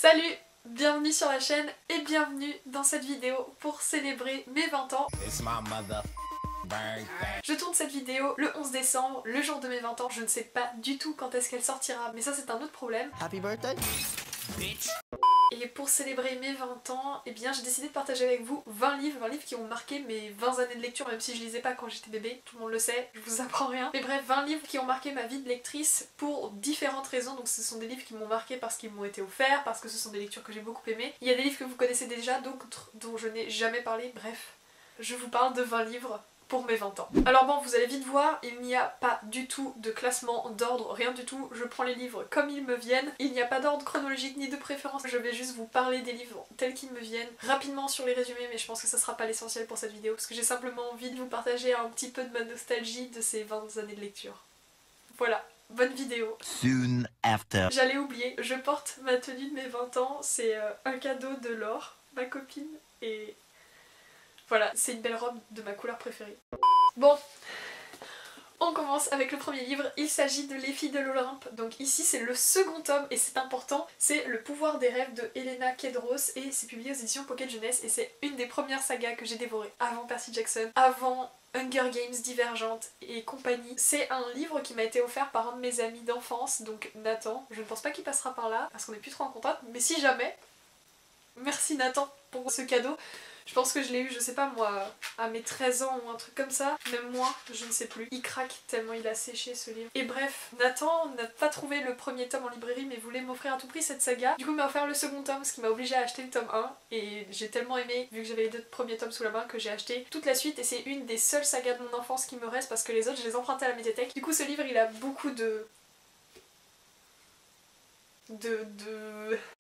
Salut, bienvenue sur la chaîne et bienvenue dans cette vidéo pour célébrer mes 20 ans. Je tourne cette vidéo le 11 décembre, le jour de mes 20 ans. Je ne sais pas du tout quand est-ce qu'elle sortira, mais ça c'est un autre problème. Happy birthday, bitch. Et pour célébrer mes 20 ans, eh bien j'ai décidé de partager avec vous 20 livres qui ont marqué mes 20 années de lecture, même si je lisais pas quand j'étais bébé, tout le monde le sait, je vous apprends rien. Mais bref, 20 livres qui ont marqué ma vie de lectrice pour différentes raisons. Donc ce sont des livres qui m'ont marqué parce qu'ils m'ont été offerts, parce que ce sont des lectures que j'ai beaucoup aimées. Il y a des livres que vous connaissez déjà, d'autres dont je n'ai jamais parlé, bref. Je vous parle de 20 livres pour mes 20 ans. Alors bon, vous allez vite voir, il n'y a pas du tout de classement, d'ordre, rien du tout. Je prends les livres comme ils me viennent. Il n'y a pas d'ordre chronologique ni de préférence. Je vais juste vous parler des livres tels qu'ils me viennent rapidement sur les résumés, mais je pense que ça sera pas l'essentiel pour cette vidéo parce que j'ai simplement envie de vous partager un petit peu de ma nostalgie de ces 20 années de lecture. Voilà. Bonne vidéo. soon after. J'allais oublier, je porte ma tenue de mes 20 ans, c'est un cadeau de Laure, ma copine, et voilà, c'est une belle robe de ma couleur préférée. Bon, on commence avec le premier livre, il s'agit de Les filles de l'Olympe. Donc ici c'est le second tome et c'est important, c'est Le pouvoir des rêves de Helena Kedros et c'est publié aux éditions Pocket Jeunesse et c'est une des premières sagas que j'ai dévorées avant Percy Jackson, avant Hunger Games, Divergente et compagnie. C'est un livre qui m'a été offert par un de mes amis d'enfance, donc Nathan. Je ne pense pas qu'il passera par là parce qu'on n'est plus trop en contact, mais si jamais, merci Nathan pour ce cadeau. Je pense que je l'ai eu, je sais pas moi, à mes 13 ans ou un truc comme ça. Même moi, je ne sais plus. Il craque tellement il a séché ce livre. Et bref, Nathan n'a pas trouvé le premier tome en librairie mais voulait m'offrir à tout prix cette saga. Du coup il m'a offert le second tome, ce qui m'a obligé à acheter le tome 1. Et j'ai tellement aimé, vu que j'avais les deux premiers tomes sous la main, que j'ai acheté toute la suite. Et c'est une des seules sagas de mon enfance qui me reste parce que les autres je les empruntais à la médiathèque. Du coup ce livre il a beaucoup de...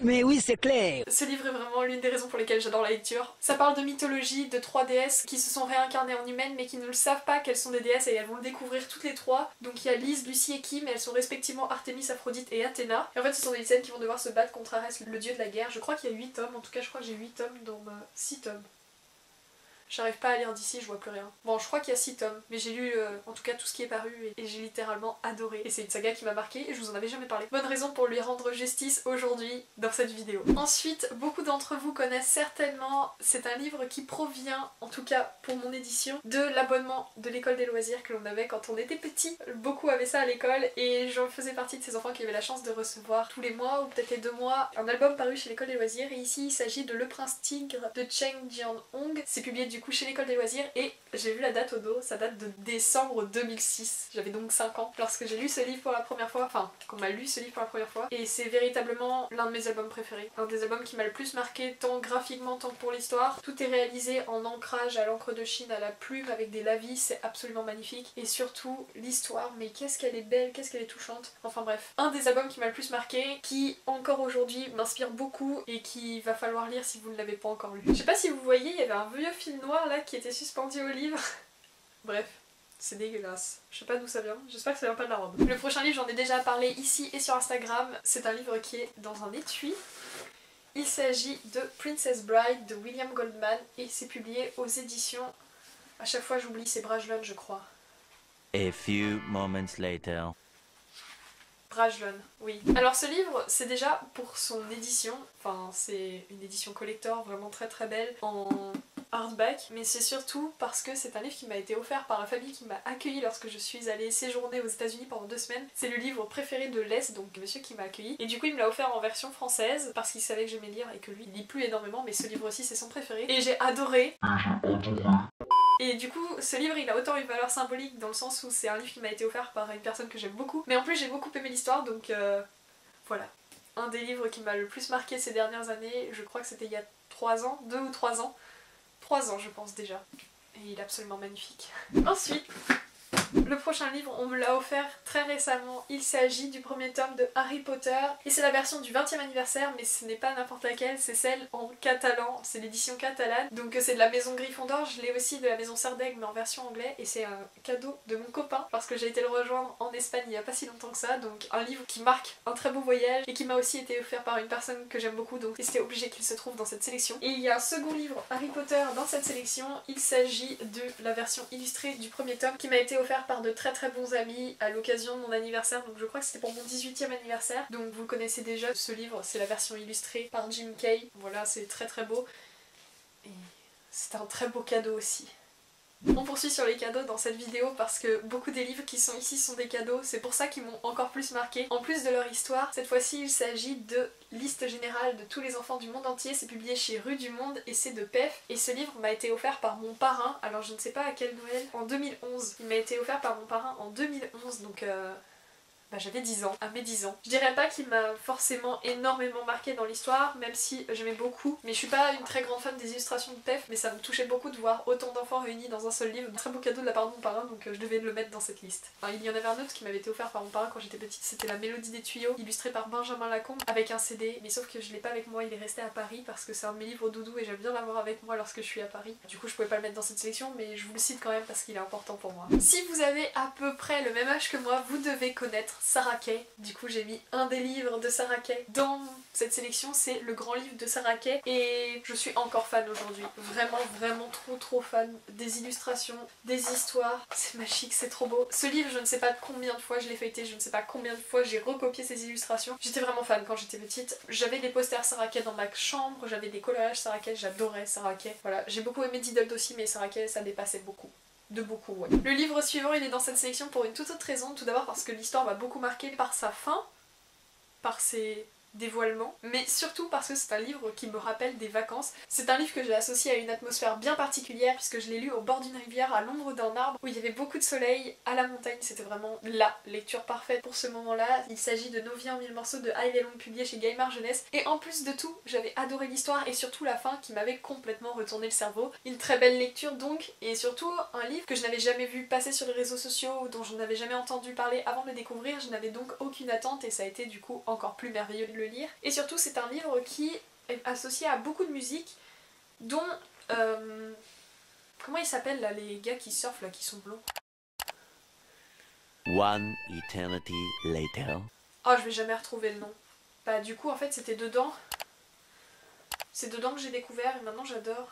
Mais oui, c'est clair. Ce livre est vraiment l'une des raisons pour lesquelles j'adore la lecture. Ça parle de mythologie, de 3 déesses qui se sont réincarnées en humaines mais qui ne le savent pas qu'elles sont des déesses et elles vont le découvrir toutes les 3. Donc il y a Lise, Lucie et Kim et elles sont respectivement Artémis, Aphrodite et Athéna. Et en fait ce sont des lycéennes qui vont devoir se battre contre Arès, le dieu de la guerre. Je crois qu'il y a 8 tomes, en tout cas je crois que j'ai 8 tomes dans ma... 6 tomes. J'arrive pas à lire d'ici, je vois plus rien. Bon, je crois qu'il y a 6 tomes, mais j'ai lu en tout cas tout ce qui est paru et j'ai littéralement adoré. Et c'est une saga qui m'a marqué et je vous en avais jamais parlé. Bonne raison pour lui rendre justice aujourd'hui dans cette vidéo. Ensuite, beaucoup d'entre vous connaissent certainement, c'est un livre qui provient, en tout cas pour mon édition, de l'abonnement de l'école des loisirs que l'on avait quand on était petit. Beaucoup avaient ça à l'école et je faisais partie de ces enfants qui avaient la chance de recevoir tous les mois ou peut-être les 2 mois un album paru chez l'école des loisirs. Et ici il s'agit de Le Prince Tigre de Cheng Jian-hong. C'est publié du coup chez l'école des loisirs et j'ai vu la date au dos, ça date de décembre 2006. J'avais donc 5 ans lorsque j'ai lu ce livre pour la première fois, enfin qu'on m'a lu ce livre pour la première fois et c'est véritablement l'un de mes albums préférés. Un des albums qui m'a le plus marqué tant graphiquement tant que pour l'histoire. Tout est réalisé en ancrage à l'encre de Chine à la plume avec des lavis, c'est absolument magnifique et surtout l'histoire, mais qu'est-ce qu'elle est belle, qu'est-ce qu'elle est touchante. Enfin bref, un des albums qui m'a le plus marqué, qui encore aujourd'hui m'inspire beaucoup et qu'il va falloir lire si vous ne l'avez pas encore lu. Je sais pas si vous voyez, il y avait un vieux fil noir là qui était suspendu au livre. Bref, c'est dégueulasse. Je sais pas d'où ça vient, j'espère que ça vient pas de la robe. Le prochain livre, j'en ai déjà parlé ici et sur Instagram. C'est un livre qui est dans un étui. Il s'agit de Princess Bride de William Goldman et c'est publié aux éditions... À chaque fois j'oublie, c'est Brajlon je crois. A few moments later. Brajlon, oui. Alors ce livre, c'est déjà pour son édition, enfin c'est une édition collector vraiment très très belle en hardback, mais c'est surtout parce que c'est un livre qui m'a été offert par la famille qui m'a accueilli lorsque je suis allée séjourner aux États-Unis pendant 2 semaines. C'est le livre préféré de Les, donc le monsieur qui m'a accueilli, et du coup il me l'a offert en version française parce qu'il savait que j'aimais lire et que lui il lit plus énormément, mais ce livre aussi c'est son préféré et j'ai adoré. Et du coup, ce livre il a autant une valeur symbolique dans le sens où c'est un livre qui m'a été offert par une personne que j'aime beaucoup, mais en plus j'ai beaucoup aimé l'histoire donc voilà. Un des livres qui m'a le plus marqué ces dernières années, je crois que c'était il y a 3 ans, 2 ou 3 ans. 3 ans je pense déjà. Et il est absolument magnifique. Ensuite, le prochain livre, on me l'a offert très récemment. Il s'agit du premier tome de Harry Potter. Et c'est la version du 20e anniversaire, mais ce n'est pas n'importe laquelle, c'est celle en catalan. C'est l'édition catalane. Donc c'est de la maison Gryffondor. Je l'ai aussi de la maison Serdaigle, mais en version anglaise. Et c'est un cadeau de mon copain, parce que j'ai été le rejoindre en Espagne il n'y a pas si longtemps que ça. Donc un livre qui marque un très beau voyage et qui m'a aussi été offert par une personne que j'aime beaucoup. Donc c'était obligé qu'il se trouve dans cette sélection. Et il y a un second livre Harry Potter dans cette sélection. Il s'agit de la version illustrée du premier tome qui m'a été offert par par de très très bons amis à l'occasion de mon anniversaire, donc je crois que c'était pour mon 18e anniversaire. Donc vous le connaissez déjà, ce livre, c'est la version illustrée par Jim Kay. Voilà, c'est très très beau. Et c'est un très beau cadeau aussi. On poursuit sur les cadeaux dans cette vidéo parce que beaucoup des livres qui sont ici sont des cadeaux, c'est pour ça qu'ils m'ont encore plus marqué. En plus de leur histoire, cette fois-ci il s'agit de Liste générale de tous les enfants du monde entier, c'est publié chez Rue du Monde et c'est de PEF. Et ce livre m'a été offert par mon parrain, alors je ne sais pas à quel Noël, en 2011. Il m'a été offert par mon parrain en 2011, donc j'avais 10 ans, à mes 10 ans. Je dirais pas qu'il m'a forcément énormément marqué dans l'histoire, même si j'aimais beaucoup, mais je suis pas une très grande fan des illustrations de PEF, mais ça me touchait beaucoup de voir autant d'enfants réunis dans un seul livre. Un très beau cadeau de la part de mon parrain, donc je devais le mettre dans cette liste. Enfin, il y en avait un autre qui m'avait été offert par mon parrain quand j'étais petite, c'était La Mélodie des tuyaux, illustré par Benjamin Lacombe, avec un CD, mais sauf que je l'ai pas avec moi, il est resté à Paris, parce que c'est un de mes livres doudou et j'aime bien l'avoir avec moi lorsque je suis à Paris. Du coup je pouvais pas le mettre dans cette sélection, mais je vous le cite quand même parce qu'il est important pour moi. Si vous avez à peu près le même âge que moi, vous devez connaître Sarah Kay. Du coup j'ai mis un des livres de Sarah Kay dans cette sélection, c'est le grand livre de Sarah Kay et je suis encore fan aujourd'hui. Vraiment vraiment trop fan des illustrations, des histoires, c'est magique, c'est trop beau. Ce livre, je ne sais pas combien de fois je l'ai feuilleté, je ne sais pas combien de fois j'ai recopié ses illustrations. J'étais vraiment fan quand j'étais petite. J'avais des posters Sarah Kay dans ma chambre, j'avais des coloriages Sarah Kay, j'adorais Sarah Kay. Voilà, j'ai beaucoup aimé Diddled aussi, mais Sarah Kay ça dépassait beaucoup. De beaucoup, ouais. Le livre suivant, il est dans cette sélection pour une toute autre raison. Tout d'abord parce que l'histoire m'a beaucoup marqué par sa fin, par ses dévoilements, mais surtout parce que c'est un livre qui me rappelle des vacances. C'est un livre que j'ai associé à une atmosphère bien particulière puisque je l'ai lu au bord d'une rivière, à l'ombre d'un arbre, où il y avait beaucoup de soleil, à la montagne. C'était vraiment la lecture parfaite pour ce moment-là. Il s'agit de Novia en 1000 morceaux de Haïl et Long, publié chez Gallimard Jeunesse. Et en plus de tout, j'avais adoré l'histoire et surtout la fin qui m'avait complètement retourné le cerveau. Une très belle lecture donc, et surtout un livre que je n'avais jamais vu passer sur les réseaux sociaux, dont je n'avais jamais entendu parler avant de le découvrir. Je n'avais donc aucune attente et ça a été du coup encore plus merveilleux de le lire. Et surtout c'est un livre qui est associé à beaucoup de musique, dont... comment ils s'appellent là, les gars qui surfent là, qui sont blonds? One eternity later. Oh, je vais jamais retrouver le nom. Bah du coup en fait c'était dedans. C'est dedans que j'ai découvert et maintenant j'adore.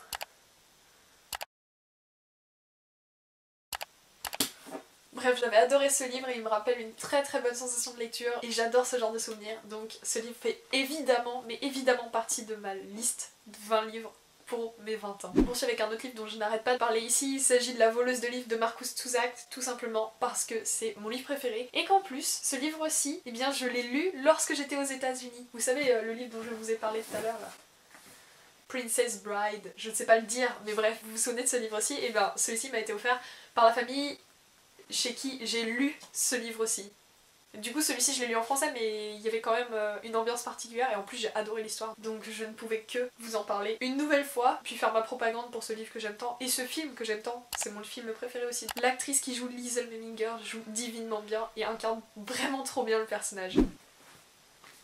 Bref, j'avais adoré ce livre et il me rappelle une très bonne sensation de lecture et j'adore ce genre de souvenirs. Donc ce livre fait évidemment, mais évidemment partie de ma liste de 20 livres pour mes 20 ans. On poursuit avec un autre livre dont je n'arrête pas de parler ici. Il s'agit de La voleuse de livres de Marcus Zusak, tout simplement parce que c'est mon livre préféré. Et qu'en plus, ce livre-ci, eh bien je l'ai lu lorsque j'étais aux États-Unis. Vous savez, le livre dont je vous ai parlé tout à l'heure là. Princess Bride, je ne sais pas le dire, mais bref, vous vous souvenez de ce livre-ci? Et ben celui-ci m'a été offert par la famille chez qui j'ai lu ce livre aussi. Du coup celui-ci je l'ai lu en français mais il y avait quand même une ambiance particulière et en plus j'ai adoré l'histoire donc je ne pouvais que vous en parler une nouvelle fois puis faire ma propagande pour ce livre que j'aime tant et ce film que j'aime tant, c'est mon film préféré aussi. L'actrice qui joue Liesl Meminger joue divinement bien et incarne vraiment trop bien le personnage.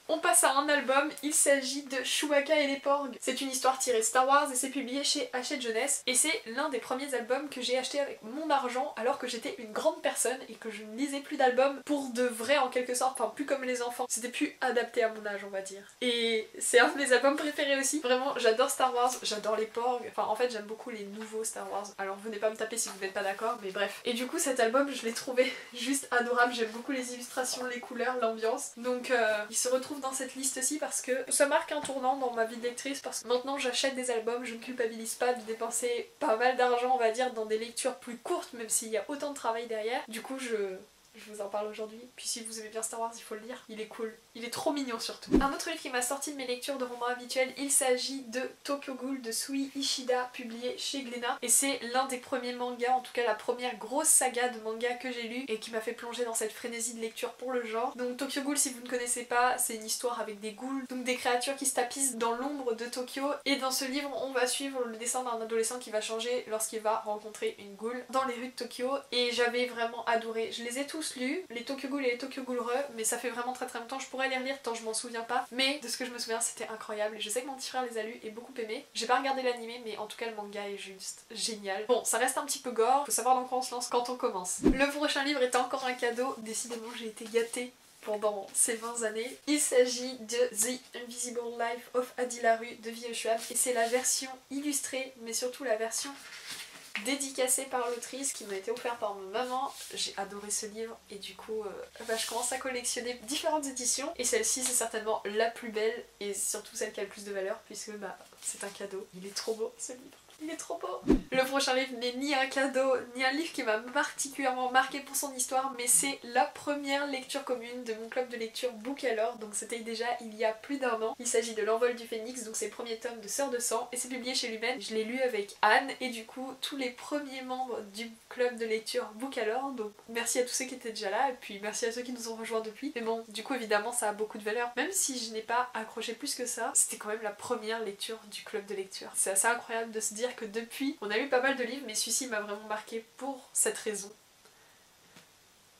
On passe à un album, il s'agit de Chewbacca et les Porgs. C'est une histoire tirée Star Wars et c'est publié chez Hachette Jeunesse. Et c'est l'un des premiers albums que j'ai acheté avec mon argent alors que j'étais une grande personne et que je ne lisais plus d'albums pour de vrai en quelque sorte, enfin plus comme les enfants. C'était plus adapté à mon âge on va dire. Et c'est un de mes albums préférés aussi. Vraiment j'adore Star Wars, j'adore les Porgs. Enfin en fait j'aime beaucoup les nouveaux Star Wars. Alors venez pas me taper si vous n'êtes pas d'accord mais bref. Et du coup cet album je l'ai trouvé juste adorable. J'aime beaucoup les illustrations, les couleurs, l'ambiance. Donc il se retrouve dans cette liste-ci parce que ça marque un tournant dans ma vie de lectrice parce que maintenant j'achète des albums, je ne culpabilise pas de dépenser pas mal d'argent on va dire dans des lectures plus courtes même s'il y a autant de travail derrière. Du coup je vous en parle aujourd'hui. Puis si vous aimez bien Star Wars, il faut le lire. Il est cool. Il est trop mignon surtout. Un autre livre qui m'a sorti de mes lectures de romans habituels, il s'agit de Tokyo Ghoul de Sui Ishida, publié chez Glénat. Et c'est l'un des premiers mangas, en tout cas la première grosse saga de manga que j'ai lu et qui m'a fait plonger dans cette frénésie de lecture pour le genre. Donc Tokyo Ghoul, si vous ne connaissez pas, c'est une histoire avec des ghouls, donc des créatures qui se tapissent dans l'ombre de Tokyo. Et dans ce livre, on va suivre le destin d'un adolescent qui va changer lorsqu'il va rencontrer une ghoul dans les rues de Tokyo. Et j'avais vraiment adoré. Je les ai tous lus, les Tokyo Ghoul et les Tokyo Ghoul Re, mais ça fait vraiment très longtemps, je pourrais les relire tant je m'en souviens pas, mais de ce que je me souviens c'était incroyable et je sais que mon petit frère les a lus et beaucoup aimé. J'ai pas regardé l'animé mais en tout cas le manga est juste génial. Bon ça reste un petit peu gore, faut savoir dans quoi on se lance quand on commence. Le prochain livre est encore un cadeau, décidément j'ai été gâtée pendant ces 20 années. Il s'agit de The Invisible Life of Adi Larue de Vie Schwab et c'est la version illustrée mais surtout la version dédicacé par l'autrice qui m'a été offert par ma maman. J'ai adoré ce livre et du coup je commence à collectionner différentes éditions et celle-ci c'est certainement la plus belle et surtout celle qui a le plus de valeur puisque c'est un cadeau. Il est trop beau ce livre. Il est trop beau. Le prochain livre n'est ni un cadeau, ni un livre qui m'a particulièrement marqué pour son histoire, mais c'est la première lecture commune de mon club de lecture Book Alors, donc c'était déjà il y a plus d'1 an. Il s'agit de L'Envol du Phénix, donc c'est le premier tome de Sœurs de Sang, et c'est publié chez Lumen. Je l'ai lu avec Anne, et du coup tous les premiers membres du club de lecture Book Alors, donc merci à tous ceux qui étaient déjà là, et puis merci à ceux qui nous ont rejoints depuis. Mais bon, du coup évidemment ça a beaucoup de valeur, même si je n'ai pas accroché plus que ça, c'était quand même la première lecture du club de lecture. C'est assez incroyable de se dire que depuis, on a lu pas mal de livres, mais celui-ci m'a vraiment marqué pour cette raison.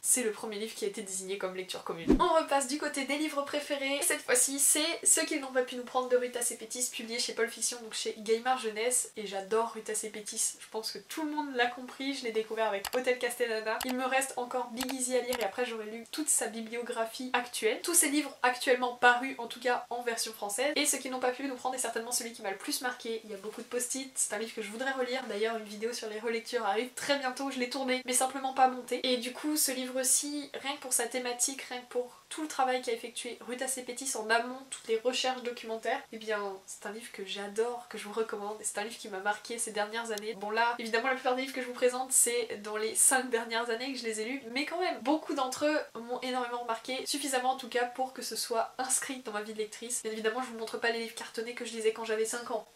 C'est le premier livre qui a été désigné comme lecture commune. On repasse du côté des livres préférés. Cette fois-ci, c'est Ceux qui n'ont pas pu nous prendre de Rutas et Pétis, publié chez Paul Fiction, donc chez Gallimard Jeunesse. Et j'adore Rutas et Pétis. Je pense que tout le monde l'a compris. Je l'ai découvert avec Hôtel Castellana. Il me reste encore Big Easy à lire et après j'aurai lu toute sa bibliographie actuelle. Tous ces livres actuellement parus, en tout cas en version française. Et Ceux qui n'ont pas pu nous prendre est certainement celui qui m'a le plus marqué. Il y a beaucoup de post-it. C'est un livre que je voudrais relire. D'ailleurs, une vidéo sur les relectures arrive très bientôt. Je l'ai tourné, mais simplement pas monté. Et du coup, ce livre aussi, rien que pour sa thématique, rien que pour tout le travail qu'a effectué Rutas et Pétis en amont, toutes les recherches documentaires, et bien c'est un livre que j'adore, que je vous recommande, et c'est un livre qui m'a marqué ces dernières années. Bon là, évidemment la plupart des livres que je vous présente c'est dans les 5 dernières années que je les ai lus, mais quand même, beaucoup d'entre eux m'ont énormément marqué, suffisamment en tout cas pour que ce soit inscrit dans ma vie de lectrice. Bien évidemment je vous montre pas les livres cartonnés que je lisais quand j'avais 5 ans.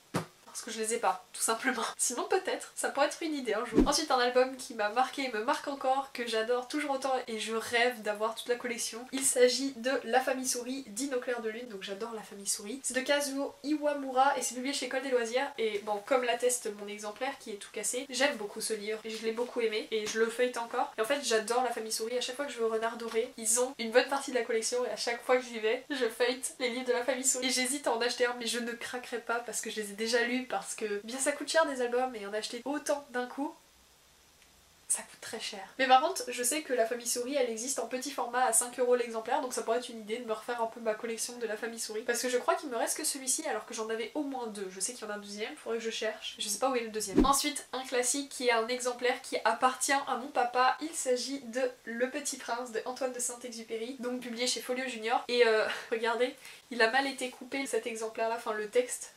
Parce que je les ai pas, tout simplement. Sinon peut-être, ça pourrait être une idée un jour. Ensuite un album qui m'a marqué et me marque encore, que j'adore toujours autant et je rêve d'avoir toute la collection. Il s'agit de La Famille Souris d'In au clair de lune, donc j'adore La Famille Souris. C'est de Kazuo Iwamura et c'est publié chez École des Loisirs et bon, comme l'atteste mon exemplaire qui est tout cassé, j'aime beaucoup ce livre et je l'ai beaucoup aimé et je le feuillete encore. Et en fait j'adore La Famille Souris, à chaque fois que je vais au Renard Doré, ils ont une bonne partie de la collection et à chaque fois que j'y vais, je feuillete les livres de La Famille Souris. Et j'hésite à en acheter un mais je ne craquerai pas parce que je les ai déjà lus, parce que bien ça coûte cher des albums et en acheter autant d'un coup, ça coûte très cher. Mais par contre, je sais que La Famille Souris, elle existe en petit format à 5 € l'exemplaire, donc ça pourrait être une idée de me refaire un peu ma collection de La Famille Souris. Parce que je crois qu'il me reste que celui-ci alors que j'en avais au moins 2. Je sais qu'il y en a un deuxième, faudrait que je cherche. Je sais pas où est le deuxième. Ensuite, un classique qui est un exemplaire qui appartient à mon papa. Il s'agit de Le Petit Prince de Antoine de Saint-Exupéry, donc publié chez Folio Junior. Et regardez, il a mal été coupé cet exemplaire là, enfin le texte.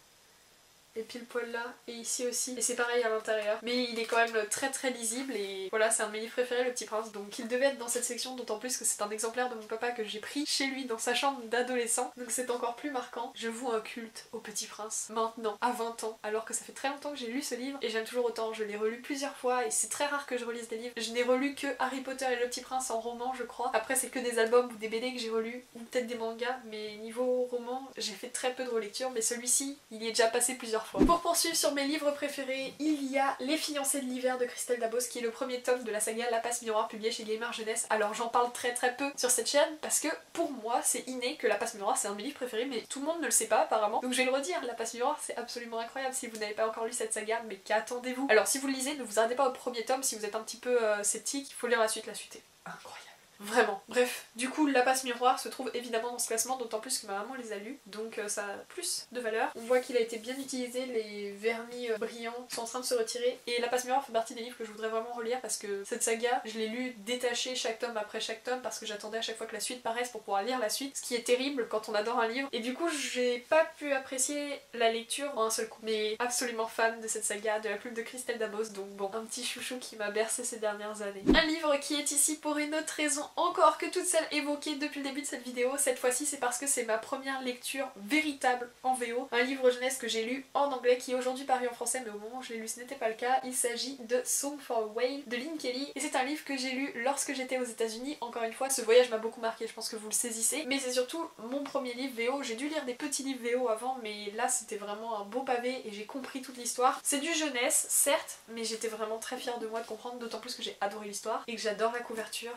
Et pile poil là, et ici aussi, et c'est pareil à l'intérieur. Mais il est quand même très très lisible et voilà, c'est un de mes livres préférés, Le Petit Prince, donc il devait être dans cette section, d'autant plus que c'est un exemplaire de mon papa que j'ai pris chez lui dans sa chambre d'adolescent, donc c'est encore plus marquant. Je voue un culte au Petit Prince, maintenant, à 20 ans, alors que ça fait très longtemps que j'ai lu ce livre et j'aime toujours autant. Je l'ai relu plusieurs fois et c'est très rare que je relise des livres. Je n'ai relu que Harry Potter et Le Petit Prince en roman, je crois. Après c'est que des albums ou des BD que j'ai relus, ou peut-être des mangas, mais niveau roman, j'ai fait très peu de relecture, mais celui-ci, il y est déjà passé plusieurs fois. Pour poursuivre sur mes livres préférés, il y a Les Fiancés de l'hiver de Christelle Dabos, qui est le premier tome de la saga La Passe Miroir publié chez Gallimard Jeunesse. Alors j'en parle très peu sur cette chaîne parce que pour moi c'est inné que La Passe Miroir c'est un de mes livres préférés, mais tout le monde ne le sait pas apparemment. Donc je vais le redire, La Passe Miroir c'est absolument incroyable. Si vous n'avez pas encore lu cette saga, mais qu'attendez-vous? Alors si vous le lisez, ne vous arrêtez pas au premier tome. Si vous êtes un petit peu sceptique, il faut lire la suite est incroyable. Vraiment. Bref, du coup La Passe Miroir se trouve évidemment dans ce classement, d'autant plus que ma maman les a lus, donc ça a plus de valeur. On voit qu'il a été bien utilisé, les vernis brillants sont en train de se retirer, et La Passe Miroir fait partie des livres que je voudrais vraiment relire parce que cette saga, je l'ai lu détachée chaque tome après chaque tome parce que j'attendais à chaque fois que la suite paraisse pour pouvoir lire la suite, ce qui est terrible quand on adore un livre, et du coup j'ai pas pu apprécier la lecture en un seul coup, mais absolument fan de cette saga, de la plume de Christelle Dabos, donc bon, un petit chouchou qui m'a bercé ces dernières années. Un livre qui est ici pour une autre raison encore que toutes celles évoquées depuis le début de cette vidéo. Cette fois-ci c'est parce que c'est ma première lecture véritable en VO, un livre jeunesse que j'ai lu en anglais qui est aujourd'hui paru en français, mais au moment où je l'ai lu ce n'était pas le cas. Il s'agit de Song for a Whale de Lynn Kelly et c'est un livre que j'ai lu lorsque j'étais aux États-Unis. Encore une fois, ce voyage m'a beaucoup marqué, je pense que vous le saisissez, mais c'est surtout mon premier livre VO. J'ai dû lire des petits livres VO avant, mais là c'était vraiment un beau pavé et j'ai compris toute l'histoire. C'est du jeunesse certes, mais j'étais vraiment très fière de moi de comprendre, d'autant plus que j'ai adoré l'histoire et que j'adore la couverture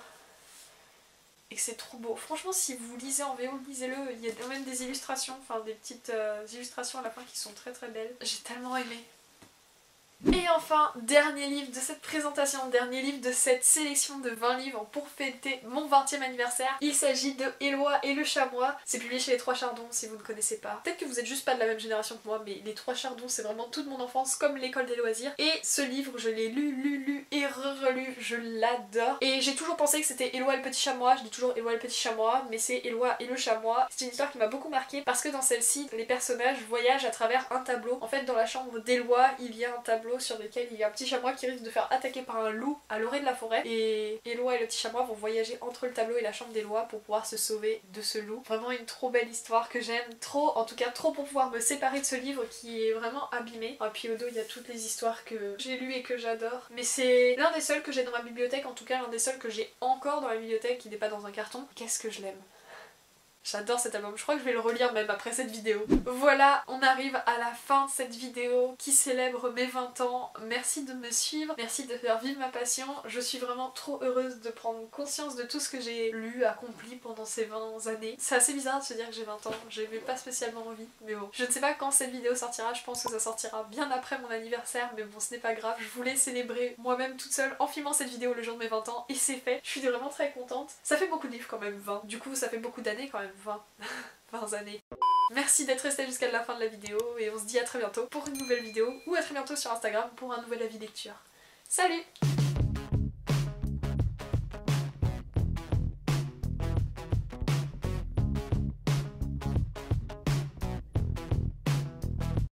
et que c'est trop beau. Franchement, si vous lisez en VO, lisez-le. Il y a même des illustrations, enfin des petites illustrations à la fin qui sont très belles. J'ai tellement aimé. Et enfin, dernier livre de cette présentation, dernier livre de cette sélection de 20 livres pour fêter mon 20e anniversaire. Il s'agit de Éloi et le chamois. C'est publié chez Les Trois Chardons si vous ne connaissez pas. Peut-être que vous êtes juste pas de la même génération que moi, mais Les Trois Chardons c'est vraiment toute mon enfance, comme l'école des loisirs. Et ce livre, je l'ai lu et relu, je l'adore. Et j'ai toujours pensé que c'était Éloi et le petit chamois, je dis toujours Éloi et le petit chamois, mais c'est Éloi et le chamois. C'est une histoire qui m'a beaucoup marquée parce que dans celle-ci, les personnages voyagent à travers un tableau. En fait, dans la chambre d'Éloi, il y a un tableau sur lequel il y a un petit chamois qui risque de faire attaquer par un loup à l'orée de la forêt. Et Éloi et le petit chamois vont voyager entre le tableau et la chambre d'Éloi pour pouvoir se sauver de ce loup. Vraiment une trop belle histoire que j'aime trop, en tout cas trop pour pouvoir me séparer de ce livre qui est vraiment abîmé. Et puis au dos il y a toutes les histoires que j'ai lues et que j'adore. Mais c'est l'un des seuls que j'ai dans ma bibliothèque, en tout cas l'un des seuls que j'ai encore dans la bibliothèque, qui n'est pas dans un carton. Qu'est-ce que je l'aime! J'adore cet album, je crois que je vais le relire même après cette vidéo. Voilà, on arrive à la fin de cette vidéo qui célèbre mes 20 ans. Merci de me suivre, merci de faire vivre ma passion. Je suis vraiment trop heureuse de prendre conscience de tout ce que j'ai lu, accompli pendant ces 20 années. C'est assez bizarre de se dire que j'ai 20 ans, j'avais pas spécialement envie, mais bon. Je ne sais pas quand cette vidéo sortira, je pense que ça sortira bien après mon anniversaire, mais bon ce n'est pas grave. Je voulais célébrer moi-même toute seule en filmant cette vidéo le jour de mes 20 ans et c'est fait. Je suis vraiment très contente. Ça fait beaucoup de livres quand même, 20. Du coup ça fait beaucoup d'années quand même. 20 années. Merci d'être resté jusqu'à la fin de la vidéo et on se dit à très bientôt pour une nouvelle vidéo ou à très bientôt sur Instagram pour un nouvel avis lecture. Salut!